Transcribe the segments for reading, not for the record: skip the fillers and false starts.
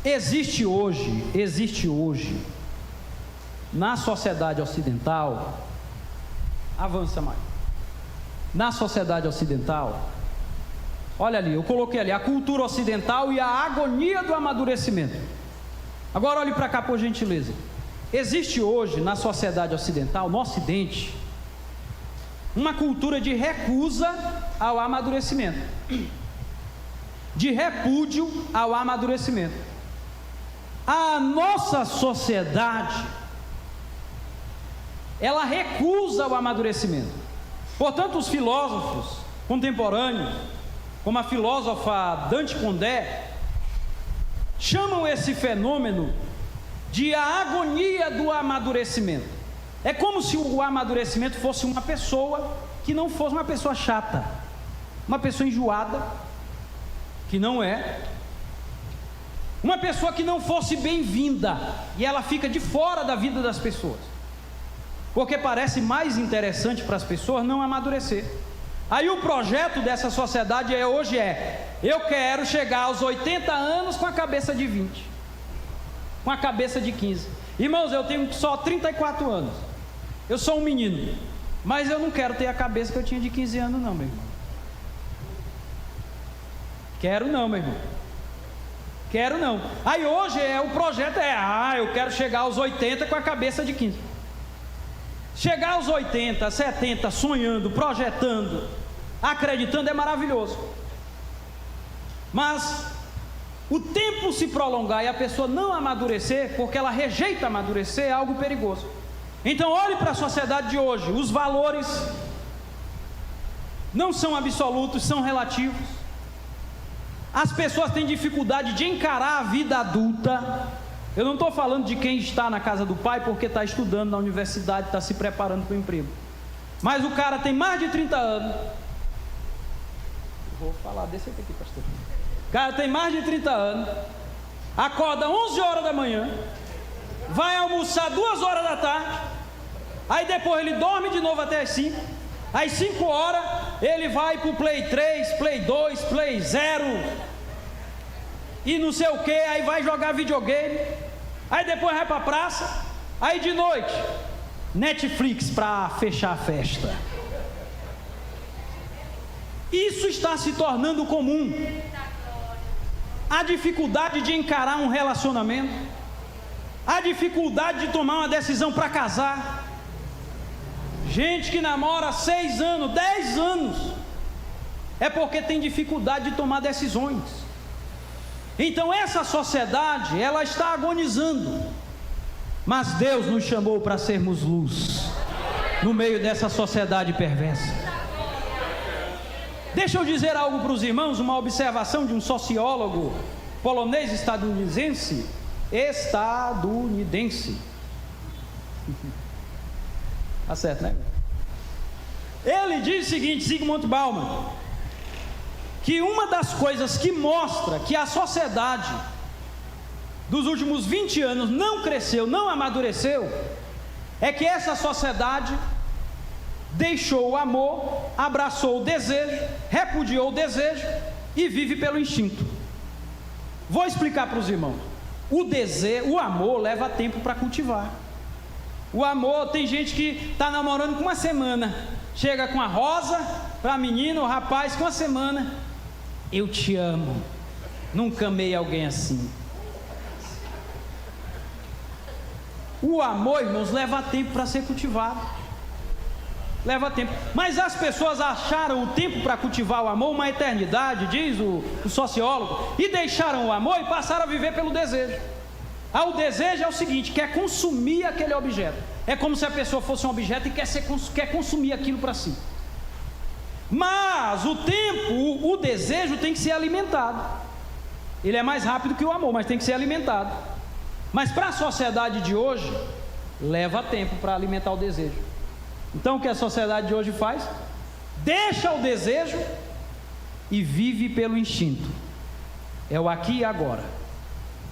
Existe hoje, na sociedade ocidental, avança mais, na sociedade ocidental, olha ali, eu coloquei ali, a cultura ocidental e a agonia do amadurecimento. Agora olhe para cá por gentileza. Existe hoje na sociedade ocidental, no ocidente, uma cultura de recusa ao amadurecimento, de repúdio ao amadurecimento. A nossa sociedade, ela recusa o amadurecimento. Portanto, os filósofos contemporâneos, como a filósofa Dante Condé, chamam esse fenômeno de a agonia do amadurecimento. É como se o amadurecimento fosse uma pessoa que não fosse uma pessoa chata, uma pessoa enjoada, que não é, uma pessoa que não fosse bem-vinda, e ela fica de fora da vida das pessoas, porque parece mais interessante para as pessoas não amadurecer. Aí o projeto dessa sociedade hoje eu quero chegar aos 80 anos com a cabeça de 20, com a cabeça de 15. Irmãos, eu tenho só 34 anos, eu sou um menino, mas eu não quero ter a cabeça que eu tinha de 15 anos não, meu irmão. Quero não, meu irmão. Quero não. Aí hoje o projeto eu quero chegar aos 80 com a cabeça de 15. Chegar aos 80, 70, sonhando, projetando, acreditando é maravilhoso. Mas o tempo se prolongar e a pessoa não amadurecer, porque ela rejeita amadurecer, é algo perigoso. Então olhe para a sociedade de hoje, os valores não são absolutos, são relativos. As pessoas têm dificuldade de encarar a vida adulta. Eu não estou falando de quem está na casa do pai porque está estudando na universidade, está se preparando para o emprego, mas o cara tem mais de 30 anos. Vou falar desse aqui, pastor. O cara tem mais de 30 anos, acorda 11 horas da manhã, vai almoçar 2 horas da tarde, aí depois ele dorme de novo até as 5, às 5 horas ele vai para o Play 3, Play 2, Play 0 e não sei o que, aí vai jogar videogame, aí depois vai para a praça, aí de noite Netflix para fechar a festa. Isso está se tornando comum. A dificuldade de encarar um relacionamento, a dificuldade de tomar uma decisão para casar. Gente que namora 6 anos, 10 anos, é porque tem dificuldade de tomar decisões. Então essa sociedade, ela está agonizando, mas Deus nos chamou para sermos luz no meio dessa sociedade perversa. Deixa eu dizer algo para os irmãos, uma observação de um sociólogo polonês estadunidense. Tá certo, né? Ele diz o seguinte, Zygmunt Bauman, que uma das coisas que mostra que a sociedade dos últimos 20 anos não cresceu, não amadureceu, é que essa sociedade deixou o amor, abraçou o desejo, repudiou o desejo e vive pelo instinto. Vou explicar para os irmãos. O amor leva tempo para cultivar. O amor, tem gente que está namorando com uma semana, chega com a rosa para a menina, o rapaz com uma semana, eu te amo, nunca amei alguém assim. O amor, irmãos, leva tempo para ser cultivado, leva tempo, mas as pessoas acharam o tempo para cultivar o amor uma eternidade, diz o sociólogo, e deixaram o amor e passaram a viver pelo desejo. O desejo é o seguinte, quer consumir aquele objeto, é como se a pessoa fosse um objeto e quer consumir aquilo para si. Mas o desejo tem que ser alimentado. Ele é mais rápido que o amor, mas tem que ser alimentado. Mas para a sociedade de hoje, leva tempo para alimentar o desejo. Então o que a sociedade de hoje faz? Deixa o desejo e vive pelo instinto. É o aqui e agora.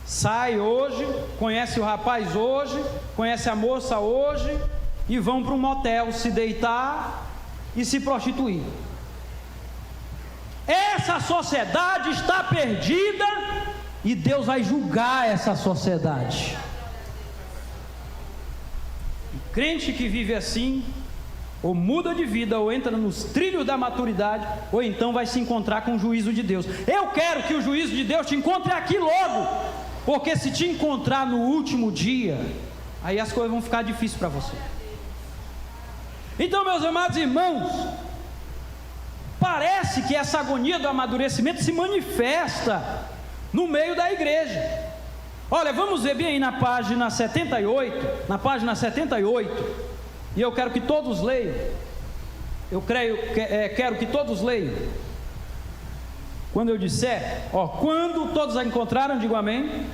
Sai hoje, conhece o rapaz hoje, conhece a moça hoje, e vão para um motel se deitar e se prostituir. Essa sociedade está perdida e Deus vai julgar essa sociedade. E crente que vive assim, ou muda de vida, ou entra nos trilhos da maturidade, ou então vai se encontrar com o juízo de Deus. Eu quero que o juízo de Deus te encontre aqui logo, porque se te encontrar no último dia, aí as coisas vão ficar difíceis para você. Então, meus amados irmãos, parece que essa agonia do amadurecimento se manifesta no meio da igreja. Olha, vamos ver bem aí na página 78, e eu quero que todos leiam. Quero que todos leiam. Quando eu disser, quando todos a encontraram, digo amém.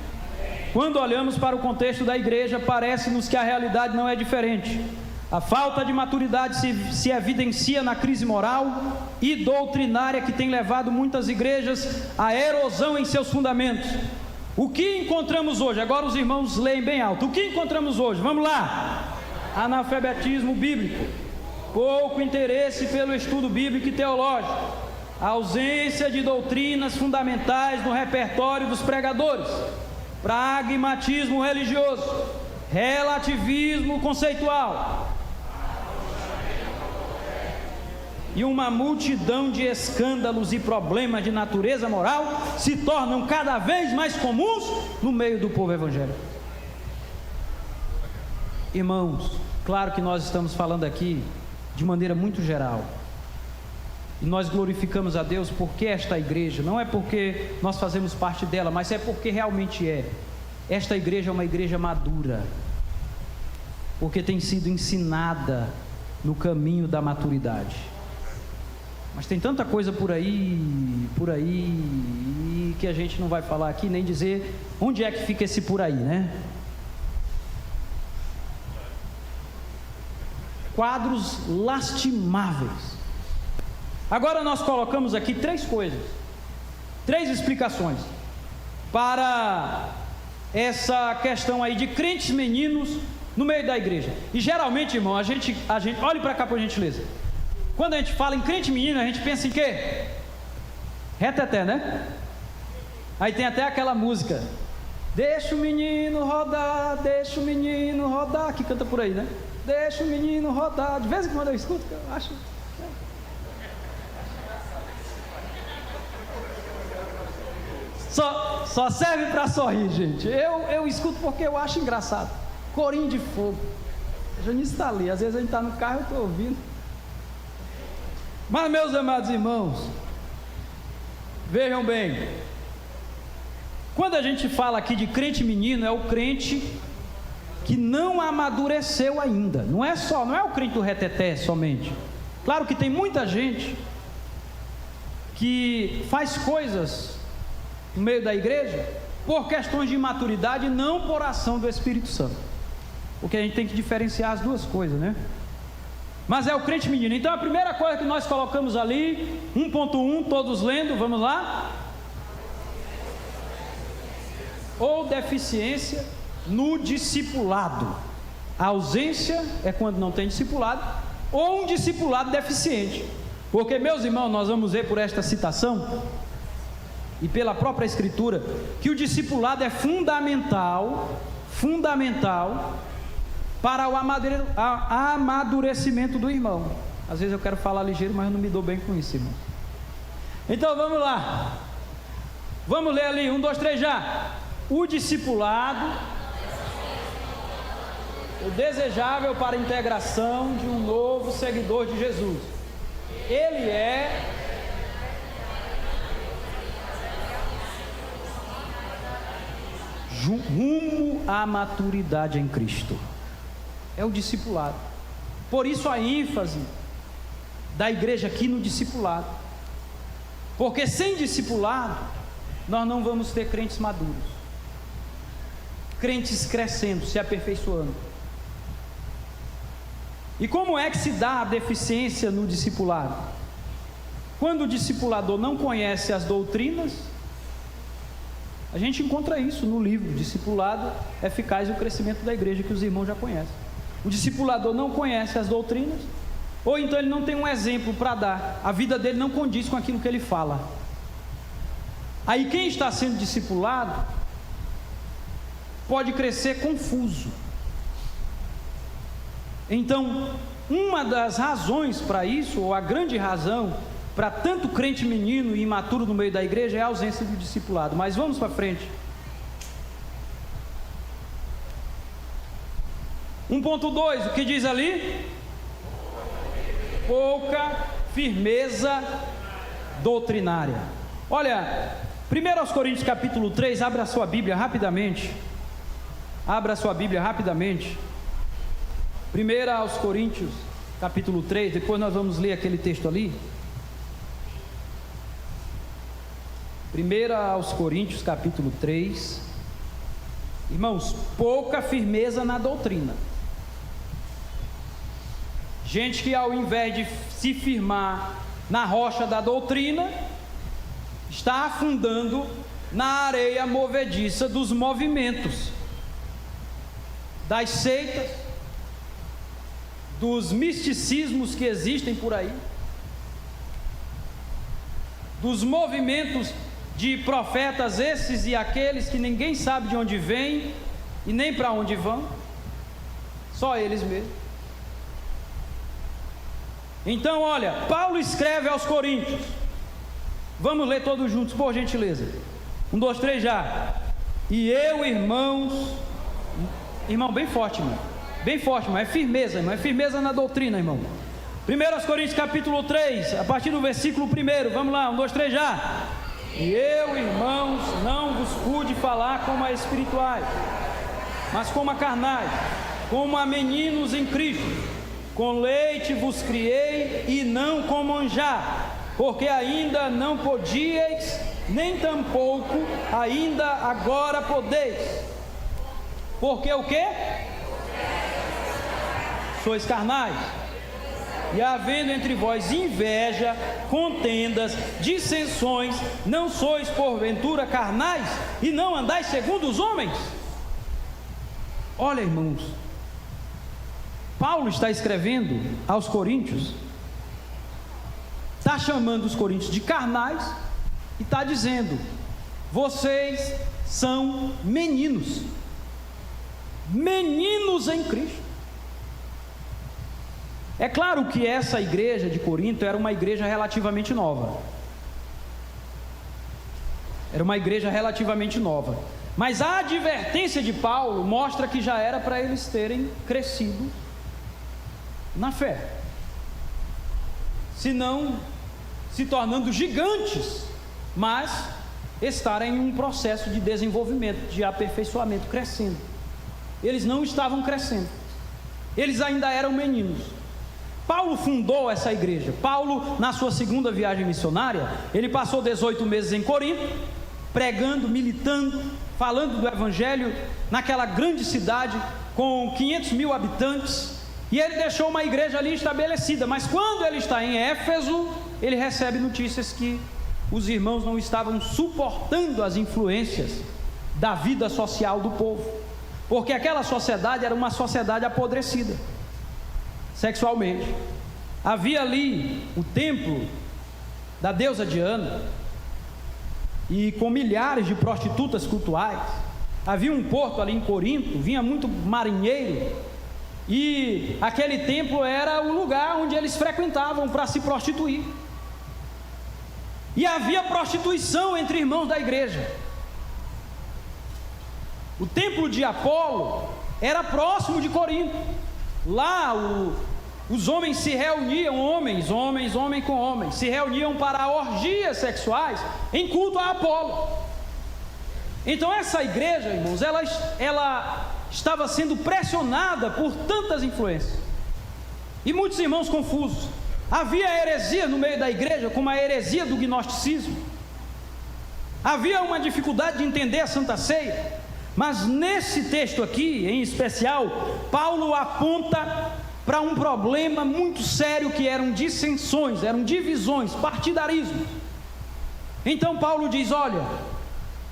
Quando olhamos para o contexto da igreja, parece-nos que a realidade não é diferente. A falta de maturidade se evidencia na crise moral e doutrinária que tem levado muitas igrejas à erosão em seus fundamentos. O que encontramos hoje? Agora os irmãos leem bem alto. O que encontramos hoje? Vamos lá. Analfabetismo bíblico, pouco interesse pelo estudo bíblico e teológico, ausência de doutrinas fundamentais no repertório dos pregadores, pragmatismo religioso, relativismo conceitual e uma multidão de escândalos e problemas de natureza moral se tornam cada vez mais comuns no meio do povo evangélico. Irmãos, claro que nós estamos falando aqui de maneira muito geral, e nós glorificamos a Deus porque esta igreja, não é porque nós fazemos parte dela, mas é porque realmente esta igreja é uma igreja madura, porque tem sido ensinada no caminho da maturidade. Mas tem tanta coisa por aí, que a gente não vai falar aqui, nem dizer onde é que fica esse por aí, né? Quadros lastimáveis. Agora nós colocamos aqui três explicações para essa questão aí de crentes meninos no meio da igreja. E geralmente, irmão, a gente olhe para cá por gentileza. Quando a gente fala em crente menino, a gente pensa em quê? Reteté, né? Aí tem até aquela música, deixa o menino rodar, que canta por aí, né? Deixa o menino rodar. De vez em quando eu escuto, eu acho. Só serve para sorrir, gente. Eu escuto porque eu acho engraçado. Corinho de fogo. A Janice está ali. Às vezes a gente está no carro e eu estou ouvindo. Mas, meus amados irmãos, vejam bem. Quando a gente fala aqui de crente menino, é o crente que não amadureceu ainda. Não é o crente do reteté somente. Claro que tem muita gente que faz coisas no meio da igreja por questões de imaturidade, não por ação do Espírito Santo. Porque a gente tem que diferenciar as duas coisas, né? Mas é o crente menino. Então a primeira coisa que nós colocamos ali, 1.1, todos lendo, vamos lá. Ou deficiência no discipulado. A ausência é quando não tem discipulado, ou um discipulado deficiente. Porque, meus irmãos, nós vamos ver por esta citação e pela própria escritura que o discipulado é fundamental para o amadurecimento do irmão. Às vezes eu quero falar ligeiro, mas eu não me dou bem com isso, irmão. Então vamos lá. Vamos ler ali, 1, 2, 3 já. O discipulado, o desejável para a integração de um novo seguidor de Jesus. Ele é rumo à maturidade em Cristo. É o discipulado. Por isso a ênfase da igreja aqui no discipulado. Porque sem discipulado, nós não vamos ter crentes maduros. Crentes crescendo, se aperfeiçoando. E como é que se dá a deficiência no discipulado? Quando o discipulador não conhece as doutrinas, a gente encontra isso no livro Discipulado Eficaz e o Crescimento da Igreja, que os irmãos já conhecem. O discipulador não conhece as doutrinas, ou então ele não tem um exemplo para dar, a vida dele não condiz com aquilo que ele fala. Aí quem está sendo discipulado pode crescer confuso. Então, uma das razões para isso, ou a grande razão para tanto crente menino e imaturo no meio da igreja, é a ausência do discipulado. Mas vamos para frente. 1.2, o que diz ali? Pouca firmeza doutrinária. Olha, 1 Coríntios capítulo 3, abra a sua Bíblia rapidamente. Abra a sua Bíblia rapidamente. 1 Coríntios capítulo 3, depois nós vamos ler aquele texto ali. 1 Coríntios capítulo 3. Irmãos, pouca firmeza na doutrina. Gente que ao invés de se firmar na rocha da doutrina, está afundando na areia movediça dos movimentos, das seitas, dos misticismos que existem por aí, dos movimentos de profetas esses e aqueles que ninguém sabe de onde vêm e nem para onde vão, só eles mesmos. Então olha, Paulo escreve aos Coríntios, vamos ler todos juntos, por gentileza. 1, 2, 3 já. E eu, irmãos, irmão, bem forte, irmão, bem forte, irmão, é firmeza, irmão, é firmeza na doutrina, irmão. 1 Coríntios capítulo 3, a partir do versículo 1, vamos lá, 1, 2, 3 já. E eu, irmãos, não vos pude falar como a espirituais, mas como a carnais, como a meninos em Cristo. Com leite vos criei e não com manjar, porque ainda não podíeis, nem tampouco ainda agora podeis. Porque o quê? Sois carnais. E havendo entre vós inveja, contendas, dissensões, não sois porventura carnais e não andais segundo os homens? Olha, irmãos, Paulo está escrevendo aos coríntios, está chamando os coríntios de carnais e está dizendo: vocês são meninos, meninos em Cristo. É claro que essa igreja de Corinto era uma igreja relativamente nova. Era uma igreja relativamente nova. Mas a advertência de Paulo mostra que já era para eles terem crescido na fé, se não se tornando gigantes, mas estarem em um processo de desenvolvimento, de aperfeiçoamento, crescendo. Eles não estavam crescendo, eles ainda eram meninos. Paulo fundou essa igreja. Paulo, na sua segunda viagem missionária, ele passou 18 meses em Corinto, pregando, militando, falando do evangelho naquela grande cidade com 500 mil habitantes, e ele deixou uma igreja ali estabelecida. Mas quando ele está em Éfeso, ele recebe notícias que os irmãos não estavam suportando as influências da vida social do povo, porque aquela sociedade era uma sociedade apodrecida sexualmente. Havia ali o templo da deusa Diana, e com milhares de prostitutas cultuais. Havia um porto ali em Corinto, vinha muito marinheiro, e aquele templo era o lugar onde eles frequentavam para se prostituir. E havia prostituição entre irmãos da igreja. O templo de Apolo era próximo de Corinto. Lá os homens se reuniam, homens com homens, se reuniam para orgias sexuais em culto a Apolo. Então essa igreja, irmãos, ela estava sendo pressionada por tantas influências, e muitos irmãos confusos. Havia heresia no meio da igreja, como a heresia do gnosticismo. Havia uma dificuldade de entender a Santa Ceia. Mas nesse texto aqui, em especial, Paulo aponta para um problema muito sério, que eram dissensões, eram divisões, partidarismo. Então Paulo diz: olha,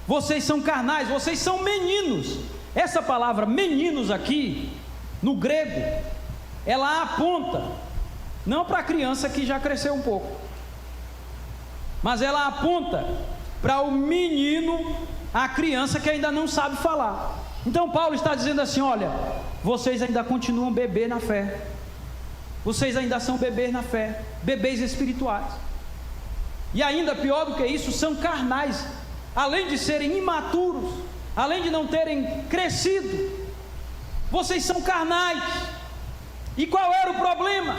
vocês são carnais, vocês são meninos. Essa palavra meninos aqui, no grego, ela aponta não para a criança que já cresceu um pouco, mas ela aponta para o menino, a criança que ainda não sabe falar. Então Paulo está dizendo assim: olha, vocês ainda continuam bebê na fé, vocês ainda são bebês na fé, bebês espirituais, e ainda pior do que isso, são carnais, além de serem imaturos, além de não terem crescido, vocês são carnais. E qual era o problema?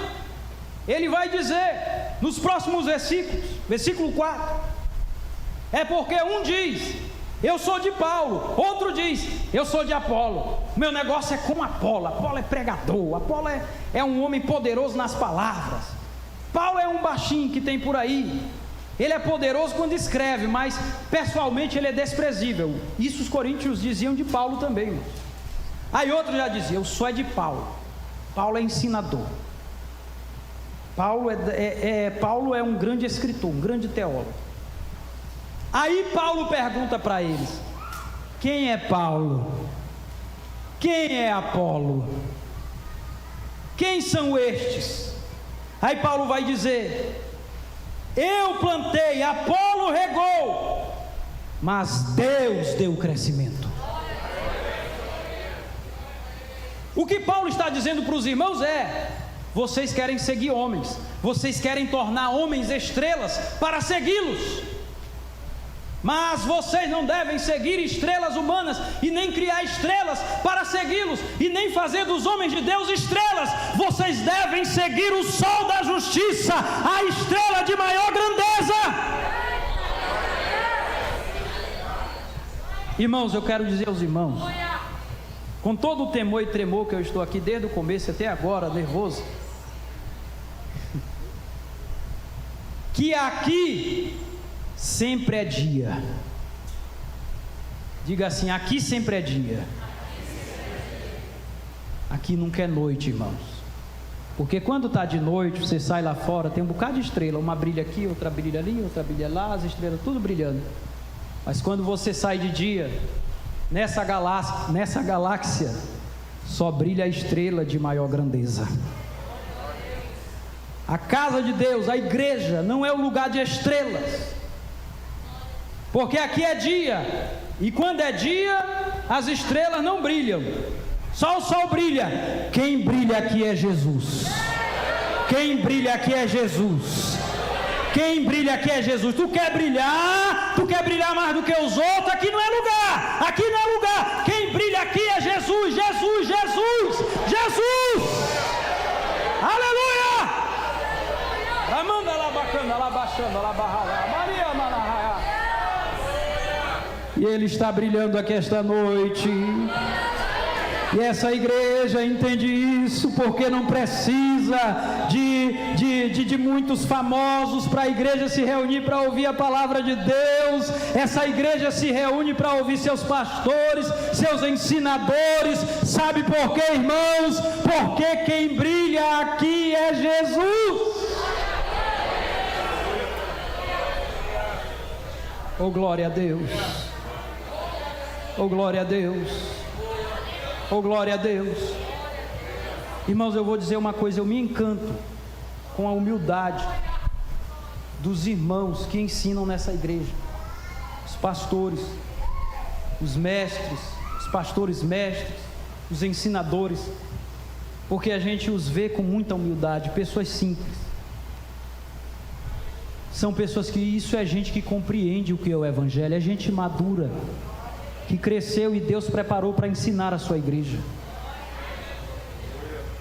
Ele vai dizer nos próximos versículos, versículo 4, é porque um diz: eu sou de Paulo, outro diz: eu sou de Apolo. Meu negócio é com Apolo. Apolo é pregador, Apolo é um homem poderoso nas palavras. Paulo é um baixinho que tem por aí. Ele é poderoso quando escreve, mas pessoalmente ele é desprezível. Isso os coríntios diziam de Paulo também, irmão. Aí outro já dizia: eu sou de Paulo. Paulo é ensinador. Paulo é um grande escritor, um grande teólogo. Aí Paulo pergunta para eles: quem é Paulo? Quem é Apolo? Quem são estes? Aí Paulo vai dizer: eu plantei, Apolo regou, mas Deus deu o crescimento. O que Paulo está dizendo para os irmãos é: vocês querem seguir homens, vocês querem tornar homens estrelas para segui-los, mas vocês não devem seguir estrelas humanas, e nem criar estrelas para segui-los, e nem fazer dos homens de Deus estrelas. Vocês devem seguir o sol da justiça, a estrela de maior grandeza. Irmãos, eu quero dizer aos irmãos, com todo o temor e tremor que eu estou aqui desde o começo até agora, nervoso, que aqui sempre é dia. Diga assim: aqui sempre é dia. Aqui nunca é noite, irmãos. Porque quando está de noite, você sai lá fora, tem um bocado de estrela, uma brilha aqui, outra brilha ali, outra brilha lá, as estrelas tudo brilhando. Mas quando você sai de dia, nessa galáxia só brilha a estrela de maior grandeza. A casa de Deus, a igreja, não é o lugar de estrelas, porque aqui é dia, e quando é dia, as estrelas não brilham, só o sol brilha. Quem brilha aqui é Jesus. Quem brilha aqui é Jesus. Quem brilha aqui é Jesus. Tu quer brilhar mais do que os outros? Aqui não é lugar, aqui não é lugar. Quem brilha aqui é Jesus, Jesus, Jesus, Jesus. Aleluia! Amanda lá bacana, lá baixando, lá barra, Maria Manahaya. E Ele está brilhando aqui esta noite. E essa igreja entende isso, porque não precisa de muitos famosos para a igreja se reunir para ouvir a palavra de Deus. Essa igreja se reúne para ouvir seus pastores, seus ensinadores. Sabe por quê, irmãos? Porque quem brilha aqui é Jesus. Oh, glória a Deus! Oh, glória a Deus! Oh, glória a Deus! Irmãos, eu vou dizer uma coisa: eu me encanto com a humildade dos irmãos que ensinam nessa igreja, os pastores, os mestres, os pastores mestres, os ensinadores, porque a gente os vê com muita humildade, pessoas simples. São pessoas que, isso é gente que compreende o que é o Evangelho, é gente madura, que cresceu e Deus preparou para ensinar a sua igreja.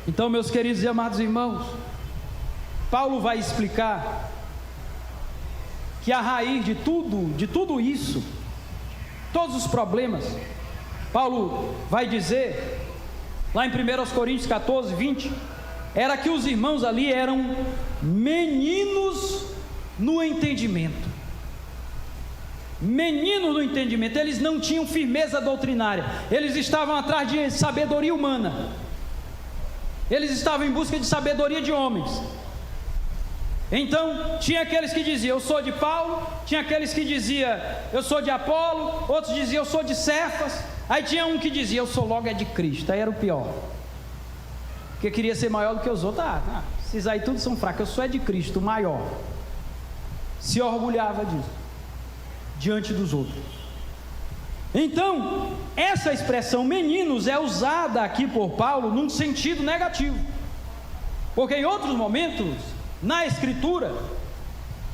Então, meus queridos e amados irmãos, Paulo vai explicar que a raiz de tudo isso, todos os problemas, Paulo vai dizer, lá em 1 Coríntios 14, 20, era que os irmãos ali eram meninos no entendimento. Meninos no entendimento, eles não tinham firmeza doutrinária, eles estavam atrás de sabedoria humana, eles estavam em busca de sabedoria de homens. Então, tinha aqueles que diziam: eu sou de Paulo, tinha aqueles que diziam: eu sou de Apolo, outros diziam: eu sou de Cefas. Aí tinha um que dizia: eu sou logo é de Cristo. Aí era o pior, porque queria ser maior do que os outros. Esses aí todos são fracos, eu sou é de Cristo, o maior. Se orgulhava disso. diante dos outros. Então, essa expressão meninos é usada aqui por Paulo num sentido negativo, porque em outros momentos, na Escritura,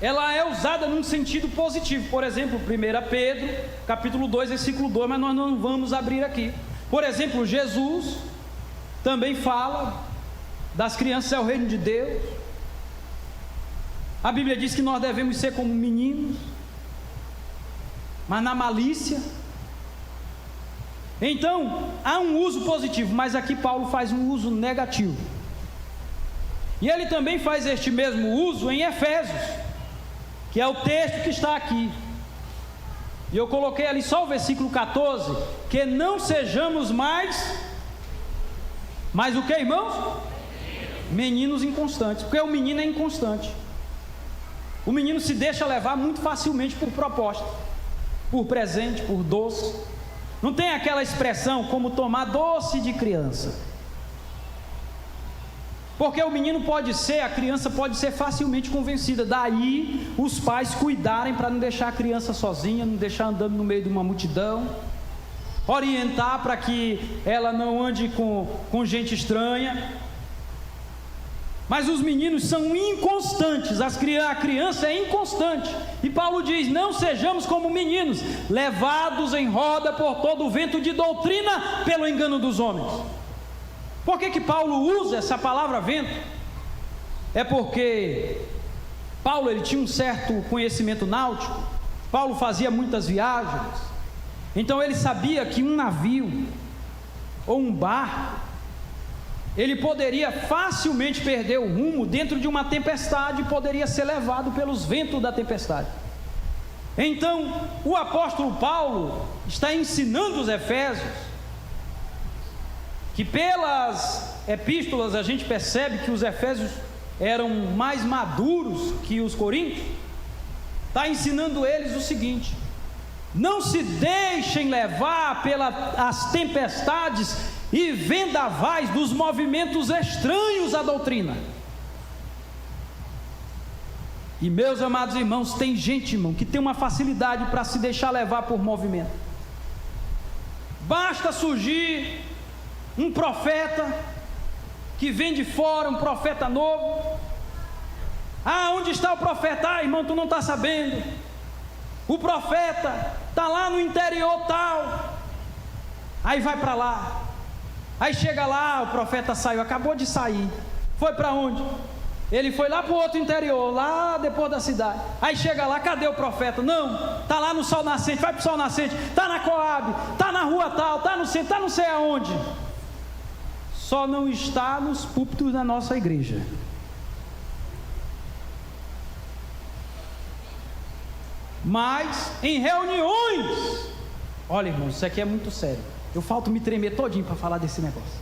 ela é usada num sentido positivo. Por exemplo, 1 Pedro, capítulo 2, versículo 2, mas nós não vamos abrir aqui. Por exemplo, Jesus também fala das crianças é o reino de Deus. A Bíblia diz que nós devemos ser como meninos, mas na malícia. Então, há um uso positivo, mas aqui Paulo faz um uso negativo. E ele também faz este mesmo uso em Efésios, que é o texto que está aqui. E eu coloquei ali só o versículo 14, que não sejamos mais o que, irmãos? Meninos inconstantes, porque o menino é inconstante. O menino se deixa levar muito facilmente por proposta, por presente, por doce. Não tem aquela expressão como tomar doce de criança. Porque o menino a criança pode ser facilmente convencida. Daí os pais cuidarem para não deixar a criança sozinha, não deixar andando no meio de uma multidão, orientar para que ela não ande com gente estranha. Mas os meninos são inconstantes, a criança é inconstante. E Paulo diz: não sejamos como meninos, levados em roda por todo o vento de doutrina pelo engano dos homens. Por que Paulo usa essa palavra vento? É porque Paulo ele tinha um certo conhecimento náutico. Paulo fazia muitas viagens. Então ele sabia que um navio ou um barco, ele poderia facilmente perder o rumo dentro de uma tempestade, poderia ser levado pelos ventos da tempestade. Então o apóstolo Paulo está ensinando os Efésios, que pelas epístolas a gente percebe que os Efésios eram mais maduros que os coríntios. Está ensinando eles o seguinte: não se deixem levar pelas tempestades e vendavais dos movimentos estranhos à doutrina. E meus amados irmãos, tem gente, irmão, que tem uma facilidade para se deixar levar por movimento. Basta surgir um profeta que vem de fora, um profeta novo. Onde está o profeta? Irmão, tu não está sabendo. O profeta está lá no interior tal. Aí vai para lá. Aí chega lá, o profeta saiu, acabou de sair. Foi para onde? Ele foi lá para o outro interior, lá depois da cidade. Aí chega lá, cadê o profeta? Não, está lá no sol nascente, vai para o sol nascente. Está na Coab, está na rua tal, está no centro, está não sei aonde. Só não está nos púlpitos da nossa igreja. Mas em reuniões, olha, irmão, isso aqui é muito sério. Eu falto me tremer todinho para falar desse negócio.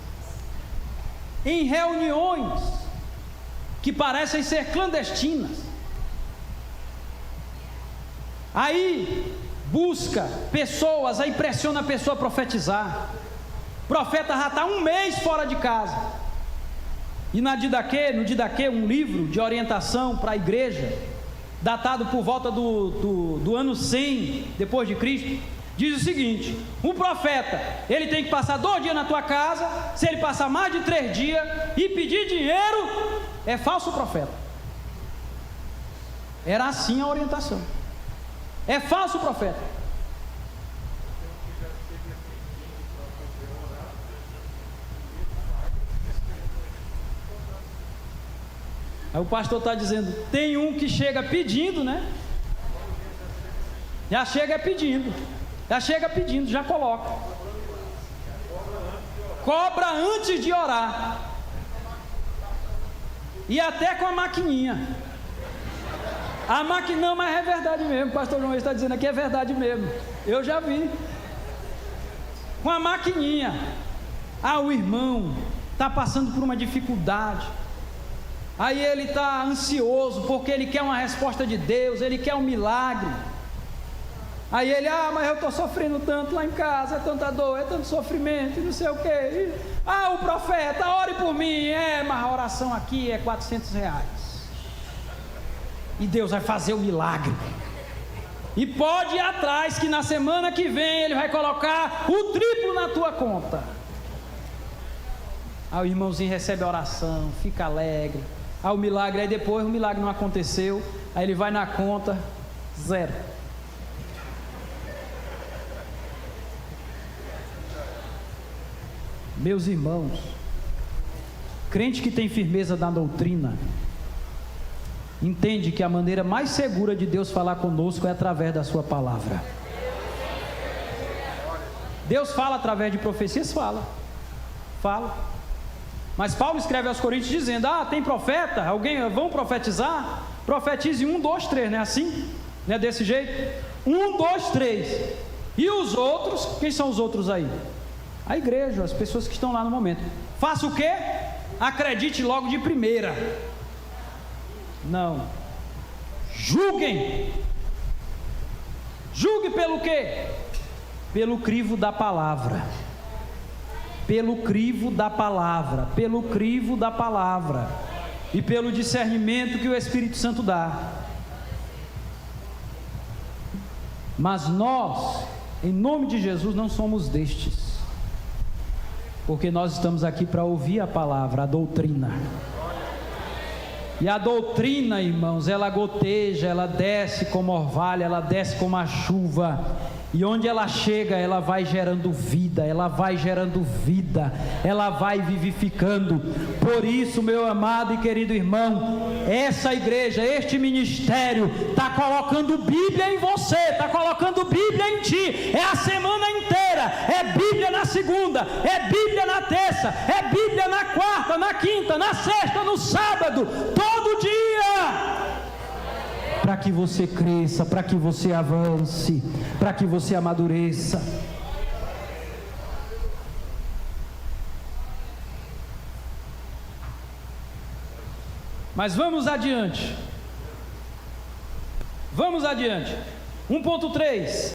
Em reuniões que parecem ser clandestinas, aí busca pessoas, aí pressiona a pessoa a profetizar. O profeta já está um mês fora de casa. E no Didaquê, um livro de orientação para a igreja, datado por volta do ano 100 depois de Cristo, diz o seguinte: um profeta, ele tem que passar 2 dias na tua casa. Se ele passar mais de 3 dias e pedir dinheiro, é falso profeta. Era assim a orientação. É falso profeta. Aí o pastor está dizendo: tem um que chega pedindo, né? Já chega pedindo. Já coloca. Cobra antes de orar. E até com a maquininha. Não, mas é verdade mesmo. O pastor João está dizendo aqui, é verdade mesmo. Eu já vi. Com a maquininha. O irmão está passando por uma dificuldade. Aí ele está ansioso, porque ele quer uma resposta de Deus, ele quer um milagre. Aí ele, mas eu estou sofrendo tanto lá em casa, é tanta dor, é tanto sofrimento, e não sei o quê. O profeta, ore por mim. Mas a oração aqui é R$400. E Deus vai fazer o milagre. E pode ir atrás, que na semana que vem ele vai colocar o triplo na tua conta. Aí o irmãozinho recebe a oração, fica alegre. Aí o milagre, aí depois o milagre não aconteceu. Aí ele vai na conta, 0. Meus irmãos, crente que tem firmeza da doutrina, entende que a maneira mais segura de Deus falar conosco é através da sua palavra. Deus fala através de profecias? Fala. Mas Paulo escreve aos Coríntios dizendo: tem profeta? Alguém, vão profetizar? Profetize 1, 2, 3, não é assim? Não é desse jeito? 1, 2, 3. E os outros? Quem são os outros aí? A igreja, as pessoas que estão lá no momento. Faça o quê? Acredite logo de primeira. Não. Julguem. Julgue pelo quê? Pelo crivo da palavra. Pelo crivo da palavra. Pelo crivo da palavra. E pelo discernimento que o Espírito Santo dá. Mas nós, em nome de Jesus, não somos destes. Porque nós estamos aqui para ouvir a palavra, a doutrina. E a doutrina, irmãos, ela goteja, ela desce como orvalho, ela desce como a chuva. E onde ela chega, ela vai gerando vida, ela vai gerando vida, ela vai vivificando. Por isso, meu amado e querido irmão, essa igreja, este ministério, está colocando Bíblia em você, está colocando Bíblia em ti. É a semana inteira, é Bíblia na segunda, é Bíblia na terça, é Bíblia na quarta, na quinta, na sexta, no sábado, todo dia. Para que você cresça, para que você avance, para que você amadureça. Mas vamos adiante. 1.3